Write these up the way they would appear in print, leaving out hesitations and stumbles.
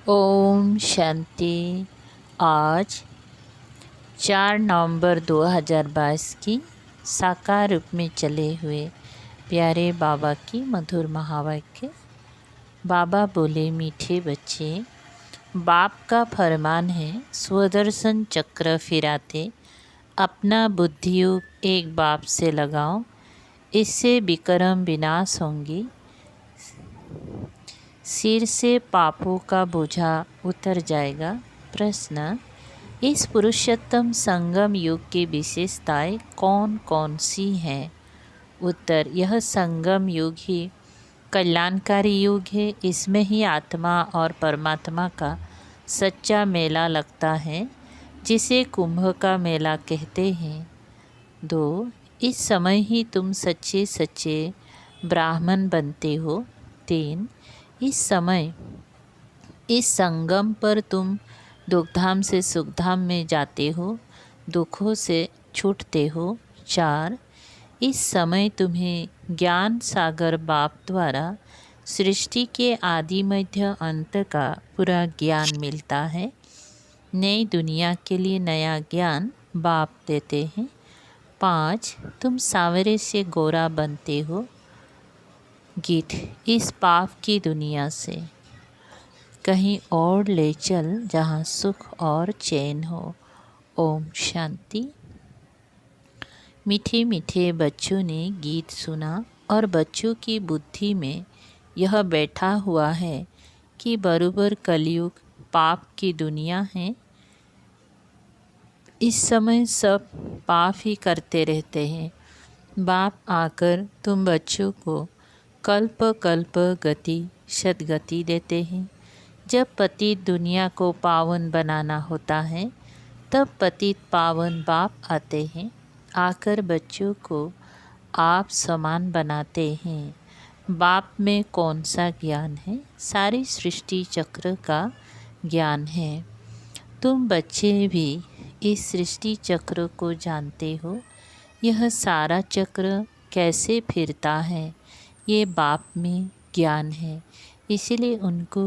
ओम शांति। आज 4 नवंबर 2022 की साकार रूप में चले हुए प्यारे बाबा की मधुर महावाक्य। बाबा बोले, मीठे बच्चे, बाप का फरमान है, स्वदर्शन चक्र फिराते अपना बुद्धियोग एक बाप से लगाओ, इससे विक्रम विनाश होंगी। सिर से पापों का बोझा उतर जाएगा। प्रश्न, इस पुरुषोत्तम संगम युग की विशेषताएं कौन कौन सी हैं? उत्तर, यह संगम युग ही कल्याणकारी युग है। इसमें ही आत्मा और परमात्मा का सच्चा मेला लगता है, जिसे कुंभ का मेला कहते हैं। 2. इस समय ही तुम सच्चे सच्चे ब्राह्मण बनते हो। 3. इस समय इस संगम पर तुम दुखधाम से सुखधाम में जाते हो, दुखों से छूटते हो। 4. इस समय तुम्हें ज्ञान सागर बाप द्वारा सृष्टि के आदि मध्य अंत का पूरा ज्ञान मिलता है। नई दुनिया के लिए नया ज्ञान बाप देते हैं। 5. तुम सांवरे से गोरा बनते हो। गीत, इस पाप की दुनिया से कहीं और ले चल, जहाँ सुख और चैन हो। ओम शांति। मीठे मीठे बच्चों ने गीत सुना और बच्चों की बुद्धि में यह बैठा हुआ है कि बरोबर कलयुग पाप की दुनिया है। इस समय सब पाप ही करते रहते हैं। बाप आकर तुम बच्चों को कल्प कल्प गति सद्गति देते हैं। जब पतित दुनिया को पावन बनाना होता है, तब पतित पावन बाप आते हैं, आकर बच्चों को आप समान बनाते हैं। बाप में कौन सा ज्ञान है? सारी सृष्टि चक्र का ज्ञान है। तुम बच्चे भी इस सृष्टि चक्र को जानते हो। यह सारा चक्र कैसे फिरता है, ये बाप में ज्ञान है। इसीलिए उनको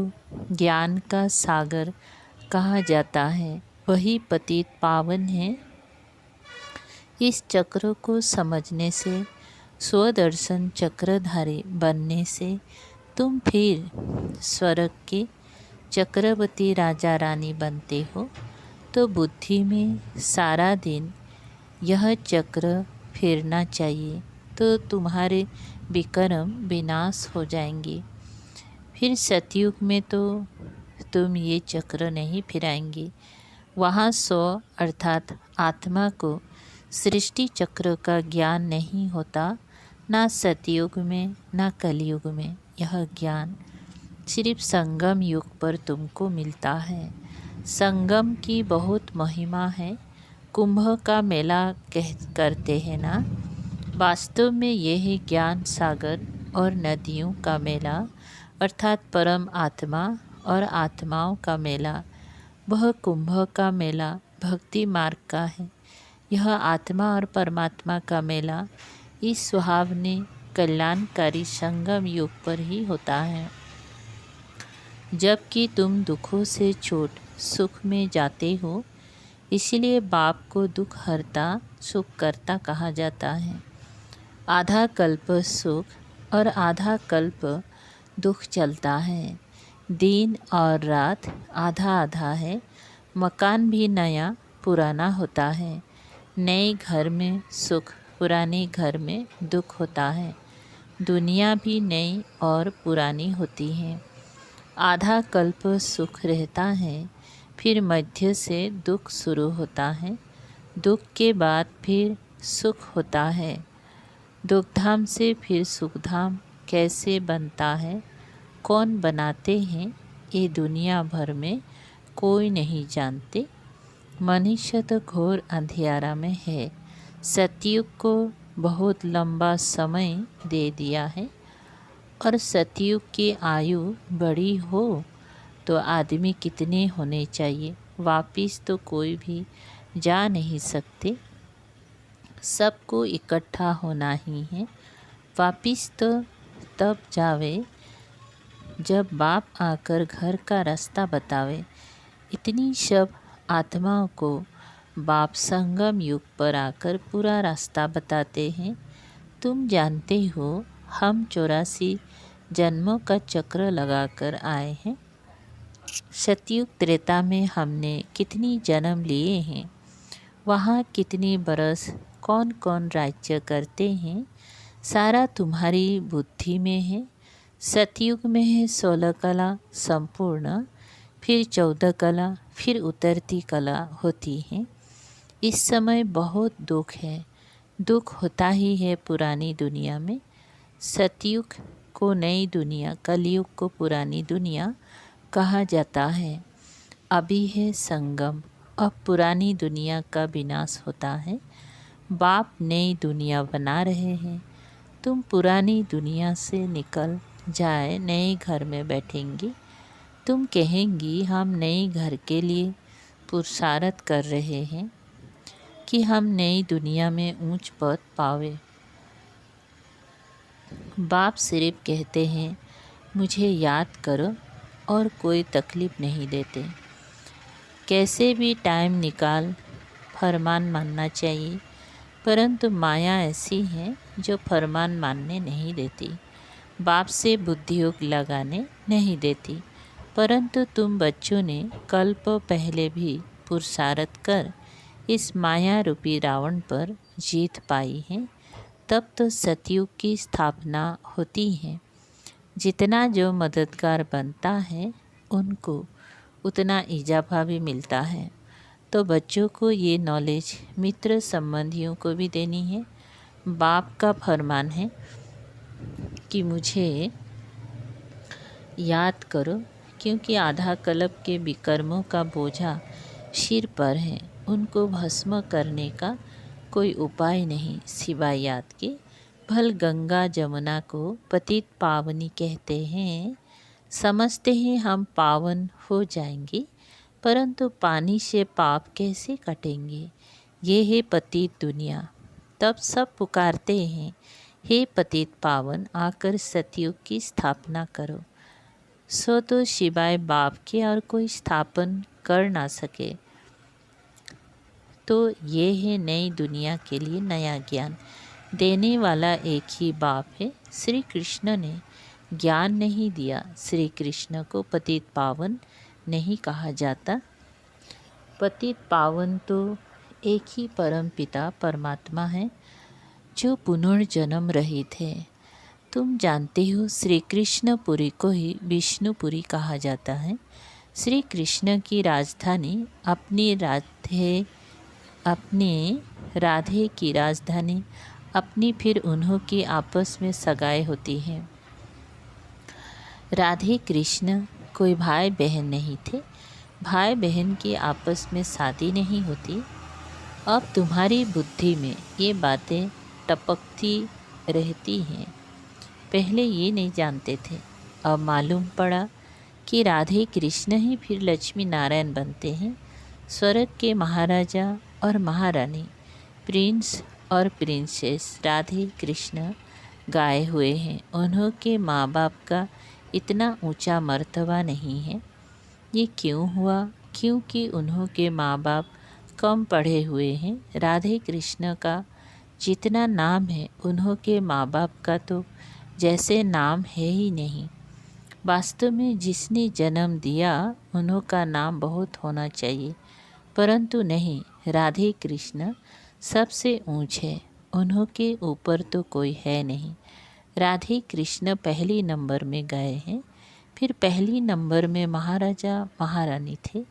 ज्ञान का सागर कहा जाता है। वही पतित पावन है। इस चक्र को समझने से, स्वदर्शन चक्रधारी बनने से तुम फिर स्वर्ग के चक्रवर्ती राजा रानी बनते हो। तो बुद्धि में सारा दिन यह चक्र फिरना चाहिए, तो तुम्हारे विक्रम विनाश हो जाएंगे। फिर सतयुग में तो तुम ये चक्र नहीं फिराएंगे। वहाँ स्व अर्थात आत्मा को सृष्टि चक्र का ज्ञान नहीं होता, ना सतयुग में ना कलयुग में। यह ज्ञान सिर्फ संगम युग पर तुमको मिलता है। संगम की बहुत महिमा है। कुंभ का मेला करते हैं ना, वास्तव में यह है ज्ञान सागर और नदियों का मेला, अर्थात परम आत्मा और आत्माओं का मेला। वह कुंभ का मेला भक्ति मार्ग का है। यह आत्मा और परमात्मा का मेला इस सुहावने कल्याणकारी संगम युग पर ही होता है, जबकि तुम दुखों से छूट सुख में जाते हो। इसीलिए बाप को दुख हरता सुख करता कहा जाता है। आधा कल्प सुख और आधा कल्प दुख चलता है। दिन और रात आधा आधा है। मकान भी नया पुराना होता है। नए घर में सुख, पुराने घर में दुख होता है। दुनिया भी नई और पुरानी होती है। आधा कल्प सुख रहता है, फिर मध्य से दुख शुरू होता है। दुख के बाद फिर सुख होता है। दुखधाम से फिर सुखधाम कैसे बनता है, कौन बनाते हैं, ये दुनिया भर में कोई नहीं जानते। मनुष्य तो घोर अंधियारा में है। सतयुग को बहुत लंबा समय दे दिया है, और सतयुग की आयु बड़ी हो तो आदमी कितने होने चाहिए? वापिस तो कोई भी जा नहीं सकते। सबको इकट्ठा होना ही है। वापिस तो तब जावे जब बाप आकर घर का रास्ता बतावे, इतनी सब आत्माओं को बाप संगम युग पर आकर पूरा रास्ता बताते हैं। तुम जानते हो हम 84 जन्मों का चक्र लगाकर आए हैं। सतयुग त्रेता में हमने कितनी जन्म लिए हैं, वहाँ कितनी बरस कौन कौन राज्य करते हैं, सारा तुम्हारी बुद्धि में है। सतयुग में है 16 कला संपूर्ण, फिर 14 कला, फिर उतरती कला होती है। इस समय बहुत दुख है, दुख होता ही है पुरानी दुनिया में। सतयुग को नई दुनिया, कलयुग को पुरानी दुनिया कहा जाता है। अभी है संगम, अब पुरानी दुनिया का विनाश होता है। बाप नई दुनिया बना रहे हैं। तुम पुरानी दुनिया से निकल जाए नए घर में बैठेंगी। तुम कहेंगी हम नए घर के लिए पुरुषार्थ कर रहे हैं कि हम नई दुनिया में ऊंच पद पावे। बाप सिर्फ कहते हैं मुझे याद करो और कोई तकलीफ़ नहीं देते। कैसे भी टाइम निकाल फरमान मानना चाहिए, परंतु माया ऐसी है जो फरमान मानने नहीं देती, बाप से बुद्धियोग लगाने नहीं देती। परंतु तुम बच्चों ने कल्प पहले भी पुरुषार्थ कर इस माया रूपी रावण पर जीत पाई है, तब तो सतयुग की स्थापना होती है। जितना जो मददगार बनता है उनको उतना इजाफा भी मिलता है। तो बच्चों को ये नॉलेज मित्र संबंधियों को भी देनी है। बाप का फरमान है कि मुझे याद करो, क्योंकि आधा कल्प के विकर्मों का बोझा सिर पर है। उनको भस्म करने का कोई उपाय नहीं सिवाय याद के। भल गंगा जमुना को पतित पावनी कहते हैं। समझते हैं हम पावन हो जाएंगे, परंतु पानी से पाप कैसे कटेंगे। ये है पतित दुनिया। तब सब पुकारते हैं हे पतित पावन, आकर सतयुग की स्थापना करो। सो तो शिवाय बाप के और कोई स्थापन कर ना सके। तो ये है नई दुनिया के लिए नया ज्ञान देने वाला एक ही बाप है। श्री कृष्ण ने ज्ञान नहीं दिया। श्री कृष्ण को पतित पावन नहीं कहा जाता। पतित पावन तो एक ही परम पिता परमात्मा है जो पुनर्जन्म रहित है। तुम जानते हो श्री कृष्णपुरी को ही विष्णुपुरी कहा जाता है। श्री कृष्ण की राजधानी अपने राधे की राजधानी अपनी, फिर उन्हों की आपस में सगाई होती है। राधे कृष्ण कोई भाई बहन नहीं थे। भाई बहन की आपस में शादी नहीं होती। अब तुम्हारी बुद्धि में ये बातें टपकती रहती हैं। पहले ये नहीं जानते थे, अब मालूम पड़ा कि राधे कृष्ण ही फिर लक्ष्मी नारायण बनते हैं। स्वर्ग के महाराजा और महारानी, प्रिंस और प्रिंसेस राधे कृष्ण गाए हुए हैं। उन्हों के माँ बाप का इतना ऊंचा मर्तबा नहीं है। ये क्यों हुआ? क्योंकि उन्हों के माँ बाप कम पढ़े हुए हैं। राधे कृष्ण का जितना नाम है उन्हों के माँ बाप का तो जैसे नाम है ही नहीं। वास्तव में जिसने जन्म दिया उन्हों का नाम बहुत होना चाहिए, परंतु नहीं। राधे कृष्ण सबसे ऊंचे, उन्हों के ऊपर तो कोई है नहीं। राधे कृष्ण पहली नंबर में गए हैं। फिर पहली नंबर में महाराजा महारानी थे।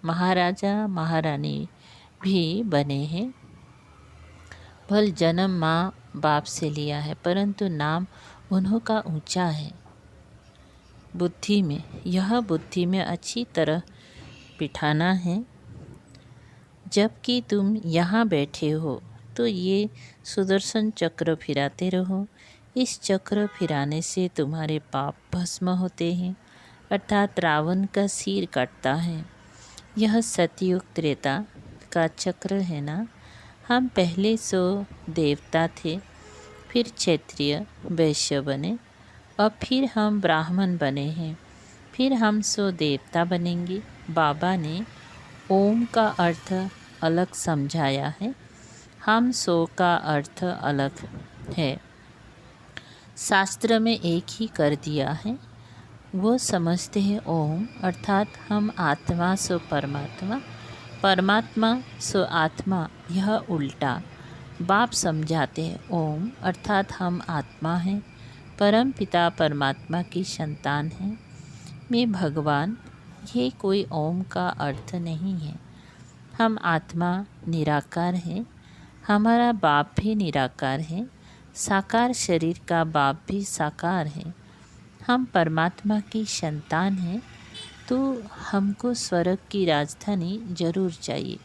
महाराजा महारानी भी बने हैं। भल जन्म माँ बाप से लिया है, परंतु नाम उन्हों का ऊंचा है। बुद्धि में, यह बुद्धि में अच्छी तरह बिठाना है। जबकि तुम यहाँ बैठे हो तो ये सुदर्शन चक्र फिराते रहो। इस चक्र फिराने से तुम्हारे पाप भस्म होते हैं, अर्थात रावण का सिर कटता है। यह सतयुग त्रेता का चक्र है ना। हम पहले 100 देवता थे, फिर क्षत्रिय वैश्य बने, अब फिर हम ब्राह्मण बने हैं, फिर हम सो देवता बनेंगे। बाबा ने ओम का अर्थ अलग समझाया है, हम सो का अर्थ अलग है। शास्त्र में एक ही कर दिया है। वो समझते हैं ओम अर्थात हम आत्मा सो परमात्मा, परमात्मा सो आत्मा, यह उल्टा। बाप समझाते हैं ओम अर्थात हम आत्मा हैं, परम पिता परमात्मा की संतान हैं, मैं भगवान। ये कोई ओम का अर्थ नहीं है। हम आत्मा निराकार है, हमारा बाप भी निराकार है, साकार शरीर का बाप भी साकार है। हम परमात्मा की संतान हैं, तो हमको स्वर्ग की राजधानी जरूर चाहिए।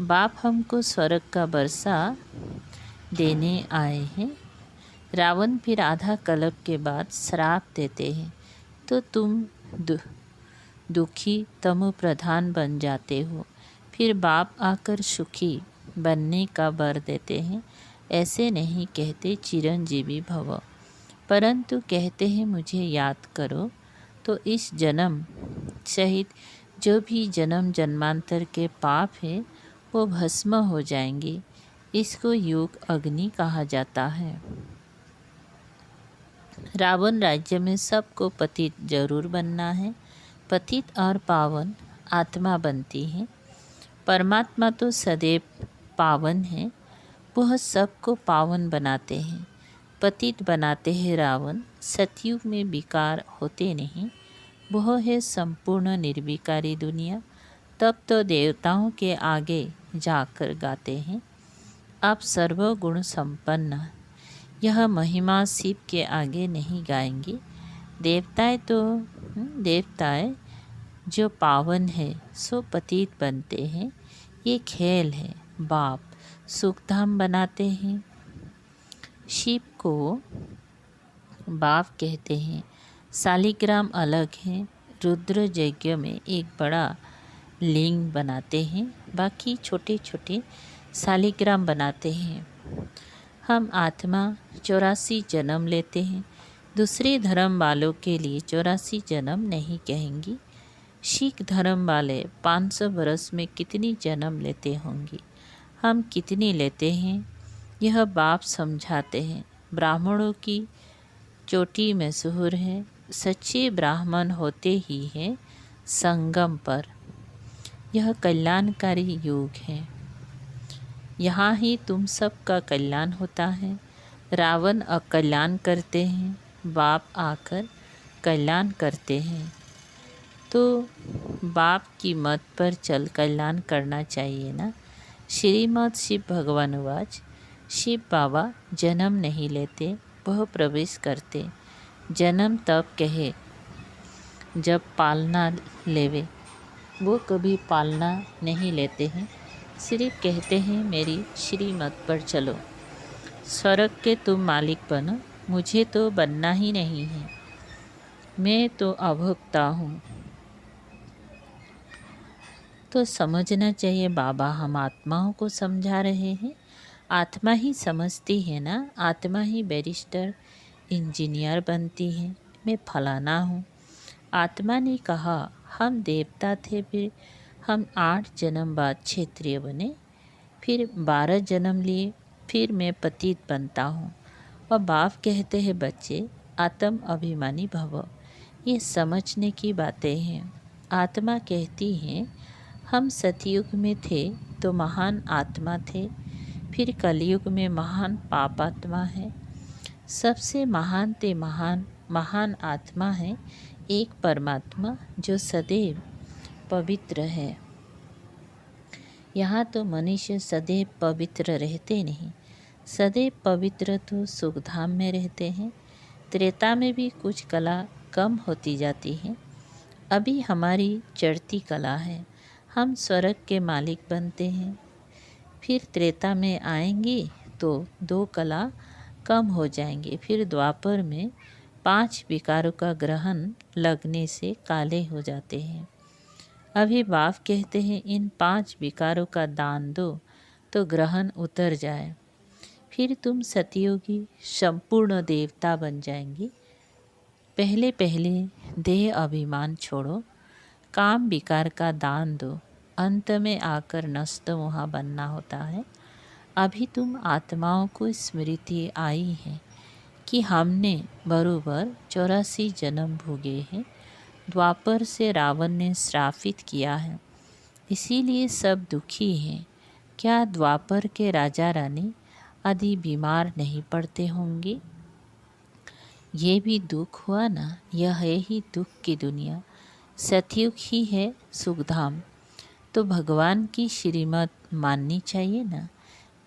बाप हमको स्वर्ग का बरसा देने आए हैं। रावण फिर आधा कल्प के बाद श्राप देते हैं, तो तुम दुखी तमो प्रधान बन जाते हो। फिर बाप आकर सुखी बनने का वर देते हैं। ऐसे नहीं कहते चिरंजीवी भव, परंतु कहते हैं मुझे याद करो, तो इस जन्म सहित जो भी जन्म जन्मांतर के पाप है वो भस्म हो जाएंगे। इसको योग अग्नि कहा जाता है। रावण राज्य में सबको पतित जरूर बनना है। पतित और पावन आत्मा बनती है। परमात्मा तो सदैव पावन है, वह सबको पावन बनाते हैं। पतित बनाते हैं रावण, सतयुग में विकार होते नहीं। वह है संपूर्ण निर्विकारी दुनिया। तब तो देवताओं के आगे जाकर गाते हैं, आप सर्वगुण संपन्न। यह महिमा शिव के आगे नहीं गाएंगे। देवताएं जो पावन है सो पतित बनते हैं। ये खेल है। बाप सुखधाम बनाते हैं। शिव को बाप कहते हैं। शालिग्राम अलग है। रुद्र यज्ञ में एक बड़ा लिंग बनाते हैं, बाकी छोटे छोटे शालिग्राम बनाते हैं। हम आत्मा 84 जन्म लेते हैं। दूसरे धर्म वालों के लिए 84 जन्म नहीं कहेंगी। सिख धर्म वाले 500 वर्ष में कितनी जन्म लेते होंगे, हम कितनी लेते हैं, यह बाप समझाते हैं। ब्राह्मणों की चोटी मशहूर है। सच्चे ब्राह्मण होते ही हैं संगम पर। यह कल्याणकारी युग है। यहाँ ही तुम सबका कल्याण होता है। रावण अकल्याण करते हैं, बाप आकर कल्याण करते हैं। तो बाप की मत पर चल कल्याण करना चाहिए ना। श्रीमद् शिव भगवानुवाच। शिव बाबा जन्म नहीं लेते, वह प्रवेश करते। जन्म तब कहे जब पालना लेवे, वो कभी पालना नहीं लेते हैं। सिर्फ कहते हैं मेरी श्रीमत पर चलो। स्वर्ग के तुम मालिक बनो, मुझे तो बनना ही नहीं है, मैं तो अभोक्ता हूँ। तो समझना चाहिए बाबा हम आत्माओं को समझा रहे हैं। आत्मा ही समझती है ना। आत्मा ही बैरिस्टर इंजीनियर बनती है। मैं फलाना हूँ। आत्मा ने कहा हम देवता थे, फिर हम 8 जन्म बाद क्षेत्रीय बने, फिर 12 जन्म लिए, फिर मैं पतित बनता हूँ। और बाप कहते हैं बच्चे आत्म अभिमानी भव। ये समझने की बातें हैं। आत्मा कहती है हम सतयुग में थे तो महान आत्मा थे, फिर कलयुग में महान पापात्मा है। सबसे महान ते महान आत्मा है एक परमात्मा जो सदैव पवित्र है। यहाँ तो मनुष्य सदैव पवित्र रहते नहीं। सदैव पवित्र तो सुखधाम में रहते हैं। त्रेता में भी कुछ कला कम होती जाती है। अभी हमारी चढ़ती कला है। हम स्वर्ग के मालिक बनते हैं। फिर त्रेता में आएंगे तो 2 कला कम हो जाएंगे। फिर द्वापर में 5 विकारों का ग्रहण लगने से काले हो जाते हैं। अभी बाप कहते हैं इन 5 विकारों का दान दो तो ग्रहण उतर जाए। फिर तुम सतयोगी संपूर्ण देवता बन जाएंगे। पहले पहले देह अभिमान छोड़ो, काम विकार का दान दो, अंत में आकर नष्ट वहाँ बनना होता है। अभी तुम आत्माओं को स्मृति आई है कि हमने बरोबर 84 जन्म भोगे हैं। द्वापर से रावण ने श्रापित किया है, इसीलिए सब दुखी हैं। क्या द्वापर के राजा रानी आदि बीमार नहीं पड़ते होंगे? ये भी दुख हुआ ना, यह है ही दुख की दुनिया। सतयुग ही है सुखधाम। तो भगवान की श्रीमत माननी चाहिए ना।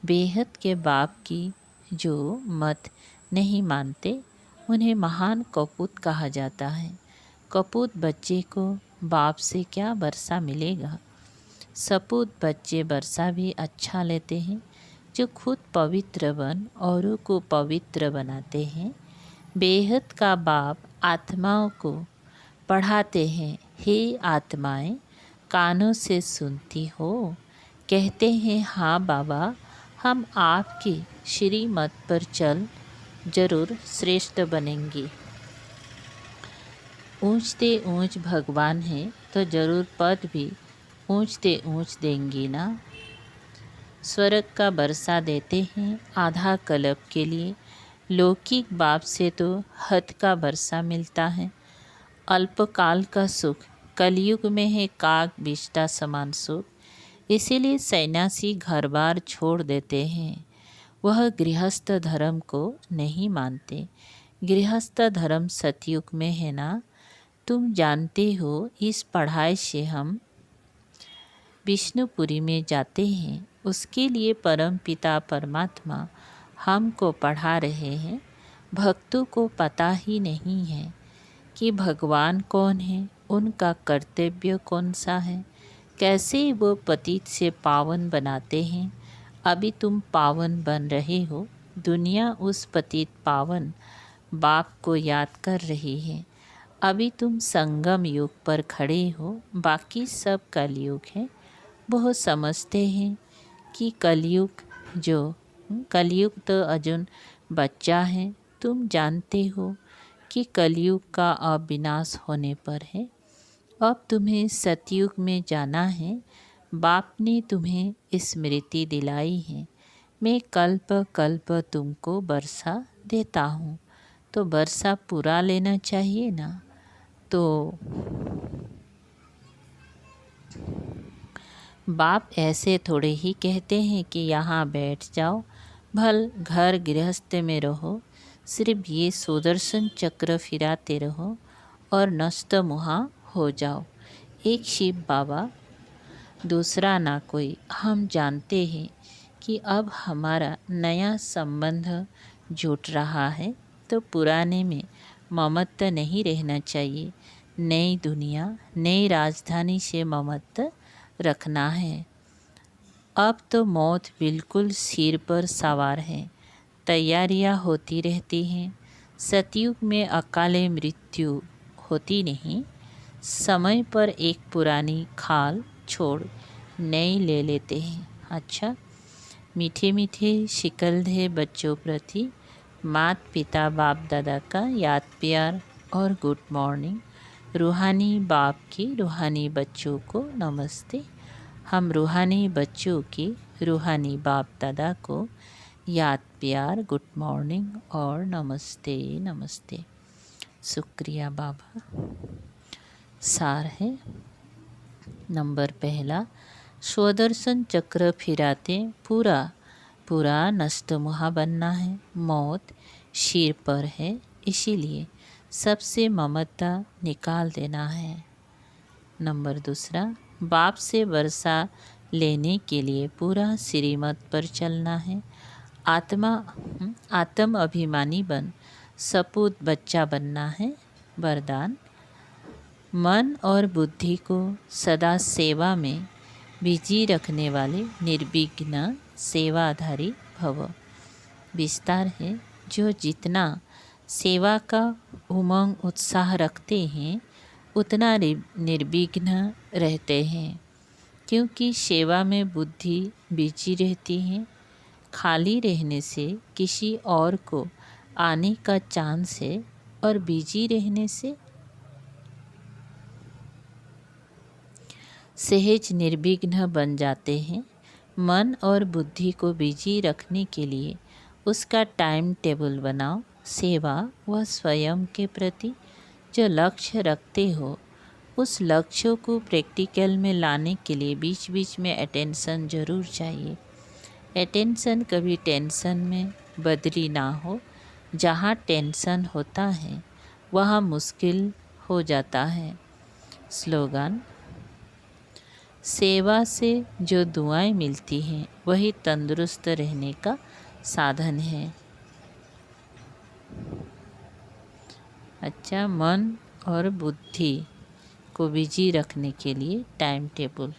बेहद के बाप की जो मत नहीं मानते उन्हें महान कपूत कहा जाता है। कपूत बच्चे को बाप से क्या वर्षा मिलेगा। सपूत बच्चे वर्षा भी अच्छा लेते हैं, जो खुद पवित्र बन औरों को पवित्र बनाते हैं। बेहद का बाप आत्माओं को पढ़ाते हैं, हे आत्माएं कानों से सुनती हो। कहते हैं हाँ बाबा, हम आपकी श्रीमत पर चल जरूर श्रेष्ठ बनेंगे। ऊंचते ऊंच भगवान हैं तो जरूर पद भी ऊंचते ऊंच देंगे ना। स्वर्ग का वर्षा देते हैं आधा कल्प के लिए। लौकिक बाप से तो हद का वर्षा मिलता है। अल्पकाल का सुख कलयुग में है काग बिष्टा समान सुख। इसीलिए सन्यासी घर बार छोड़ देते हैं। वह गृहस्थ धर्म को नहीं मानते। गृहस्थ धर्म सतयुग में है ना। तुम जानते हो, इस पढ़ाई से हम विष्णुपुरी में जाते हैं। उसके लिए परम पिता परमात्मा हमको पढ़ा रहे हैं। भक्तों को पता ही नहीं है कि भगवान कौन है, उनका कर्तव्य कौन सा है, कैसे वो पतित से पावन बनाते हैं। अभी तुम पावन बन रहे हो। दुनिया उस पतित पावन बाप को याद कर रही है। अभी तुम संगम युग पर खड़े हो, बाकी सब कलयुग है। वो समझते हैं कि कलयुग तो अर्जुन बच्चा है। तुम जानते हो कि कलयुग का अब विनाश होने पर है। अब तुम्हें सतयुग में जाना है। बाप ने तुम्हें स्मृति दिलाई है। मैं कल्प कल्प तुमको वर्षा देता हूँ, तो वर्षा पूरा लेना चाहिए ना। तो बाप ऐसे थोड़े ही कहते हैं कि यहाँ बैठ जाओ, भल घर गृहस्थ में रहो, सिर्फ ये सुदर्शन चक्र फिराते रहो और नष्ट मुहा हो जाओ। एक शिव बाबा, दूसरा ना कोई। हम जानते हैं कि अब हमारा नया संबंध जुट रहा है, तो पुराने में ममत्व नहीं रहना चाहिए। नई दुनिया, नई राजधानी से ममत्व रखना है। अब तो मौत बिल्कुल सिर पर सवार है। तैयारियां होती रहती हैं। सतयुग में अकाले मृत्यु होती नहीं। समय पर एक पुरानी खाल छोड़ नई ले लेते हैं। अच्छा, मीठे मीठे शिकलधे बच्चों प्रति मात पिता बाप दादा का याद प्यार और गुड मॉर्निंग। रूहानी बाप की रूहानी बच्चों को नमस्ते। हम रूहानी बच्चों की रूहानी बाप दादा को याद प्यार, गुड मॉर्निंग और नमस्ते नमस्ते। शुक्रिया बाबा। सार है नंबर पहला, स्वदर्शन चक्र फिराते पूरा पूरा नष्ट मुहा बनना है। मौत सिर पर है, इसीलिए सबसे ममता निकाल देना है। नंबर दूसरा, बाप से वर्षा लेने के लिए पूरा श्रीमत पर चलना है। आत्म अभिमानी बन सपूत बच्चा बनना है। वरदान, मन और बुद्धि को सदा सेवा में बिजी रखने वाले निर्विघ्न सेवाधारी भव। विस्तार है, जो जितना सेवा का उमंग उत्साह रखते हैं उतना निर्विघ्न रहते हैं, क्योंकि सेवा में बुद्धि बिजी रहती है। खाली रहने से किसी और को आने का चांस है, और बिजी रहने से सहज निर्विघ्न बन जाते हैं। मन और बुद्धि को बिजी रखने के लिए उसका टाइम टेबल बनाओ। सेवा व स्वयं के प्रति जो लक्ष्य रखते हो उस लक्ष्यों को प्रैक्टिकल में लाने के लिए बीच बीच में अटेंशन ज़रूर चाहिए। अटेंशन कभी टेंशन में बदली ना हो। जहाँ टेंशन होता है वहाँ मुश्किल हो जाता है। स्लोगन: सेवा से जो दुआएं मिलती हैं वही तंदुरुस्त रहने का साधन है। अच्छा, मन और बुद्धि को बिजी रखने के लिए टाइम टेबल।